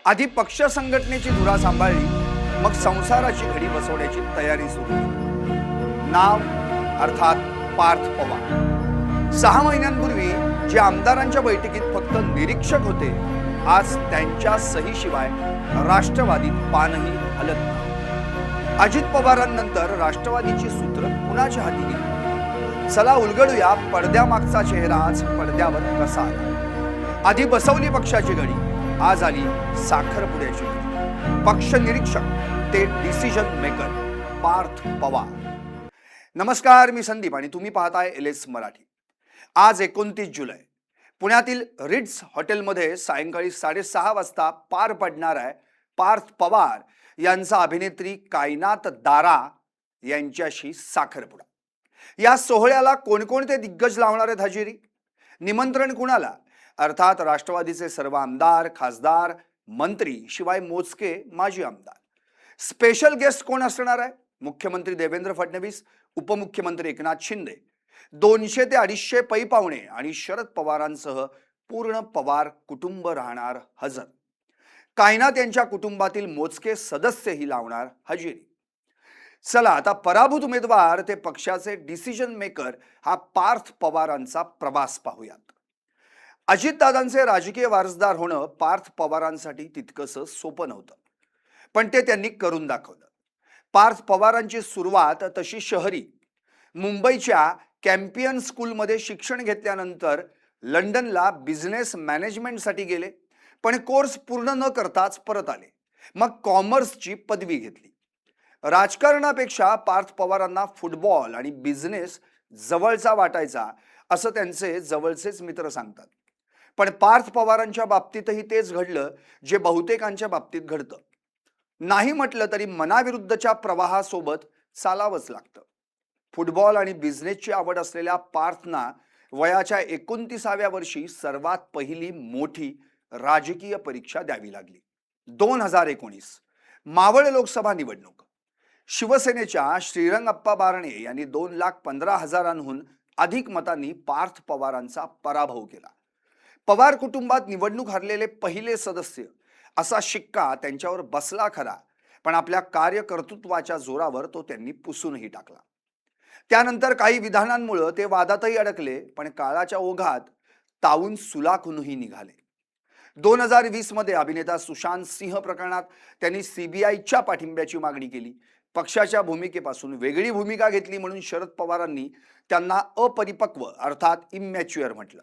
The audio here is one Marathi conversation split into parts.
आधी पक्ष संघटनेची धुरा सांभाळली, मग संसाराची घडी बसवण्याची तयारी सुरू केली. नाव अर्थात पार्थ पवार. 6 महिन्यांपूर्वी जे आमदारांच्या बैठकीत फक्त निरीक्षक होते, आज त्यांच्या सहीशिवाय राष्ट्रवादीत पानही हलत नाही. अजित पवारांनंतर राष्ट्रवादीची सूत्र कुणाच्या हाती गेली? चला उलगडूया पडद्यामागचा चेहरा आज पडद्यावर कसा आला. आधी बसवली पक्षाची घडी, आज आली साखरपुड्याची घडी. पक्ष निरीक्षक ते डिसिजन मेकर पार्थ पवार. नमस्कार, मी संदीप आणि तुम्ही पाहताय LS मराठी. आज 29 जुलै पुण्यातील रिट्स हॉटेलमध्ये सायंकाळी 6:30 वाजता पार पडणार आहे पार्थ पवार यांचा अभिनेत्री कायनात दारा यांच्याशी साखरपुडा. या सोहळ्याला कोणकोणते दिग्गज लावणार आहेत हजेरी? निमंत्रण कुणाला? अर्थात राष्ट्रवादीचे सर्व आमदार, खासदार, मंत्री, शिवाय मोजके माजी आमदार. स्पेशल गेस्ट कोण असणार आहे? मुख्यमंत्री देवेंद्र फडणवीस, उपमुख्यमंत्री एकनाथ शिंदे, 200 ते 250 पै पाहुणे आणि शरद पवारांसह पूर्ण पवार कुटुंब राहणार हजर. कायनात यांच्या कुटुंबातील मोजके सदस्यही लावणार हजेरी. चला आता पराभूत उमेदवार ते पक्षाचे डिसिजन मेकर हा पार्थ पवारांचा प्रवास पाहूयात. अजितदादांचे राजकीय वारसदार होणं पार्थ पवारांसाठी तितकंसं सोपं नव्हतं, पण ते त्यांनी करून दाखवलं. पार्थ पवारांची सुरुवात तशी शहरी. मुंबईच्या कॅम्पियन स्कूलमध्ये शिक्षण घेतल्यानंतर लंडनला बिझनेस मॅनेजमेंटसाठी गेले, पण कोर्स पूर्ण न करताच परत आले. मग कॉमर्सची पदवी घेतली. राजकारणापेक्षा पार्थ पवारांना फुटबॉल आणि बिझनेस जवळचा वाटायचा, असं त्यांचे जवळचेच मित्र सांगतात. पण पार्थ पवारांच्या बाबतीतही तेच घडलं जे बहुतेकांच्या बाबतीत घडतं. नाही म्हटलं तरी मनाविरुद्धच्या प्रवाहासोबत चालावंच लागतं. फुटबॉल आणि बिझनेसची आवड असलेल्या पार्थना वयाच्या 29व्या वर्षी सर्वात पहिली मोठी राजकीय परीक्षा द्यावी लागली. 2019 मावळ लोकसभा निवडणूक. शिवसेनेच्या श्रीरंगप्पा बारणे यांनी 2,15,000हून अधिक मतांनी पार्थ पवारांचा पराभव केला. पवार कुटुंबात निवडणूक हरलेले पहिले सदस्य असा शिक्का त्यांच्यावर बसला खरा, पण आपल्या कार्यकर्तृत्वाच्या जोरावर तो त्यांनी पुसूनही टाकला. त्यानंतर काही विधानांमुळे ते वादातही अडकले, पण काळाच्या ओघात तावून सुलाखूनही निघाले. 2020 मध्ये अभिनेता सुशांत सिंह प्रकरणात त्यांनी CBIच्या पाठिंब्याची मागणी केली. पक्षाच्या भूमिकेपासून वेगळी भूमिका घेतली म्हणून शरद पवारांनी त्यांना अपरिपक्व अर्थात इमॅच्युअर म्हटलं.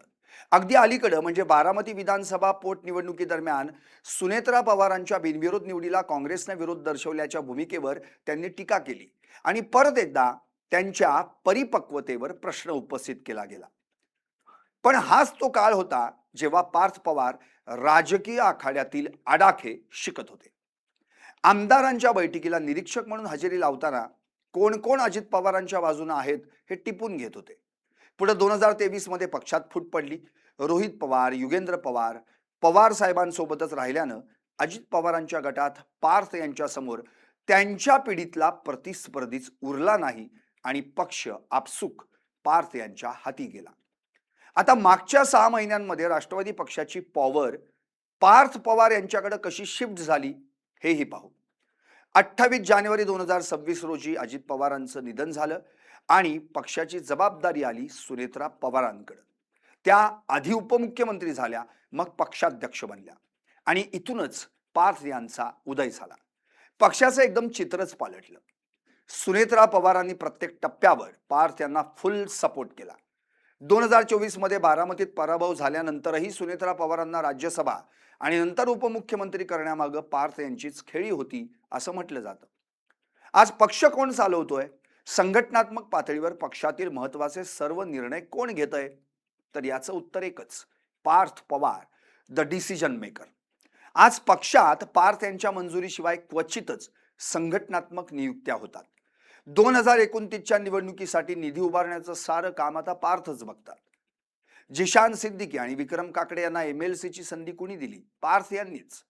अगदी अलीकडं म्हणजे बारामती विधानसभा पोटनिवडणुकीदरम्यान सुनेत्रा पवारांच्या बिनविरोध निवडीला काँग्रेसने विरोध दर्शवल्याच्या भूमिकेवर त्यांनी टीका केली आणि परत एकदा त्यांच्या परिपक्वतेवर प्रश्न उपस्थित केला गेला. पण हाच तो काळ होता जेव्हा पार्थ पवार राजकीय आखाड्यातील आडाखे शिकत होते. आमदारांच्या बैठकीला निरीक्षक म्हणून हजेरी लावताना कोण कोण अजित पवारांच्या बाजूने आहेत हे टिपून घेत होते. पुढे 2023 मध्ये पक्षात फूट पडली. रोहित पवार, युगेंद्र पवार, पवार साहेबांसोबतच राहिल्यानं अजित पवारांच्या गटात पार्थ यांच्या समोर त्यांच्या पिढीतला प्रतिस्पर्धीच उरला नाही आणि पक्ष आपसुक पार्थ यांच्या हाती गेला. आता मागच्या 6 महिन्यांमध्ये राष्ट्रवादी पक्षाची पॉवर पार्थ पवार यांच्याकडे कशी शिफ्ट झाली हेही पाहू. 28 जानेवारी 2026 रोजी अजित पवारांचं निधन झालं आणि पक्षाची जबाबदारी आली सुनेत्रा पवारांकडे. त्या आधी उपमुख्यमंत्री झाल्या, मग पक्षाध्यक्ष बनल्या आणि इथूनच पार्थ यांचा उदय झाला. पक्षाचं एकदम चित्रच पालटलं. सुनेत्रा पवारांनी प्रत्येक टप्प्यावर पार्थ यांना फुल सपोर्ट केला. 2024 मध्ये बारामतीत पराभव झाल्यानंतरही सुनेत्रा पवारांना राज्यसभा आणि नंतर उपमुख्यमंत्री करण्यामागे पार्थ यांचीच खेळी होती असं म्हटलं जातं. आज पक्ष कोण चालवतोय? संघटनात्मक पातळीवर पक्षातील महत्वाचे सर्व निर्णय कोण घेतंय? तर याचं उत्तर एकच, Parth Pawar, the decision maker. आज पक्षात पार्थ यांच्या मंजुरीशिवाय क्वचितच संघटनात्मक नियुक्त्या होतात. 2029च्या निवडणुकीसाठी निधी उभारण्याचं सारं काम आता पार्थच बघतात. जिशान सिद्दीकी आणि विक्रम काकडे यांना MLCची संधी कुणी दिली? पार्थ यांनीच.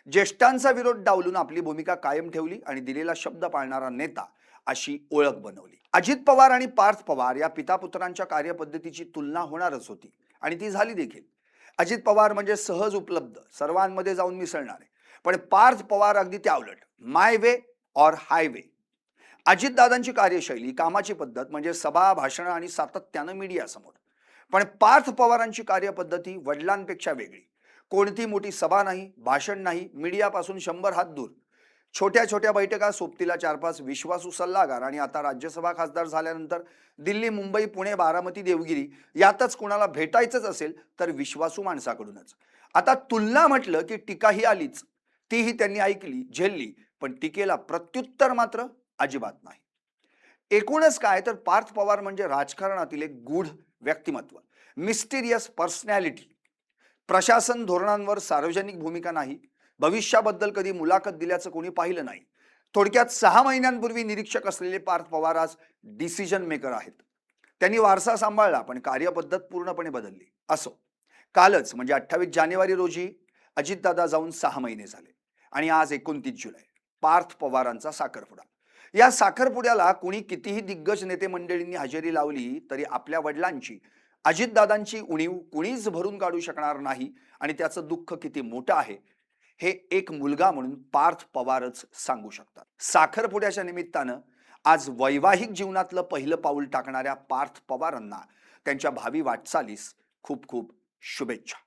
ज्येष्ठांचा विरोध डावलून आपली भूमिका कायम ठेवली आणि दिलेला शब्द पाळणारा नेता अशी ओळख बनवली. अजित पवार आणि पार्थ पवार या पितापुत्रांच्या कार्यपद्धतीची तुलना होणारच होती आणि ती झाली देखील. अजित पवार म्हणजे सहज उपलब्ध, सर्वांमध्ये जाऊन मिसळणारे, पण पार्थ पवार अगदी त्या उलट, माय वे और हायवे. अजितदादांची कार्यशैली, कामाची पद्धत म्हणजे सभा, भाषणं आणि सातत्यानं मीडियासमोर. पण पार्थ पवारांची कार्यपद्धती वडिलांपेक्षा वेगळी. कोणती मोठी सभा नाही, भाषण नाही, मीडियापासून 100 हात दूर. छोट्या छोट्या बैठका, सोबतीला 4-5 विश्वासू सल्लागार आणि आता राज्यसभा खासदार झाल्यानंतर दिल्ली, मुंबई, पुणे, बारामती, देवगिरी यातच कोणाला भेटायचंच असेल तर विश्वासू माणसाकडूनच. आता तुलना म्हटलं की टीकाही आलीच. तीही त्यांनी ऐकली, झेलली, पण टीकेला प्रत्युत्तर मात्र अजिबात नाही. एकूणच काय तर पार्थ पवार म्हणजे राजकारणातील एक गूढ व्यक्तिमत्व, मिस्टिरियस पर्सनॅलिटी. प्रशासन धोरणांवर सार्वजनिक भूमिका नाही, भविष्याबद्दल कधी मुलाखत दिल्याचं कोणी पाहिलं नाही. थोडक्यात 6 महिन्यांपूर्वी निरीक्षक असलेले पार्थ पवार आज डिसिजन मेकर आहेत. त्यांनी वारसा सांभाळला पण कार्यपद्धत पूर्णपणे बदलली. असो, कालच म्हणजे 28 जानेवारी रोजी अजितदादा जाऊन 6 महिने झाले आणि आज 29 जुलै, पार्थ पवारांचा साखरपुडा. या साखरपुड्याला कुणी कितीही दिग्गज नेते मंडळींनी हजेरी लावली तरी आपल्या वडिलांची, अजितदादांची उणीव कुणीच भरून काढू शकणार नाही. आणि त्याचं दुःख किती मोठं आहे हे एक मुलगा म्हणून पार्थ पवारच सांगू शकतात. साखरपुड्याच्या निमित्तानं आज वैवाहिक जीवनातलं पहिलं पाऊल टाकणाऱ्या पार्थ पवारांना त्यांच्या भावी वाटचालीस खूप खूप शुभेच्छा.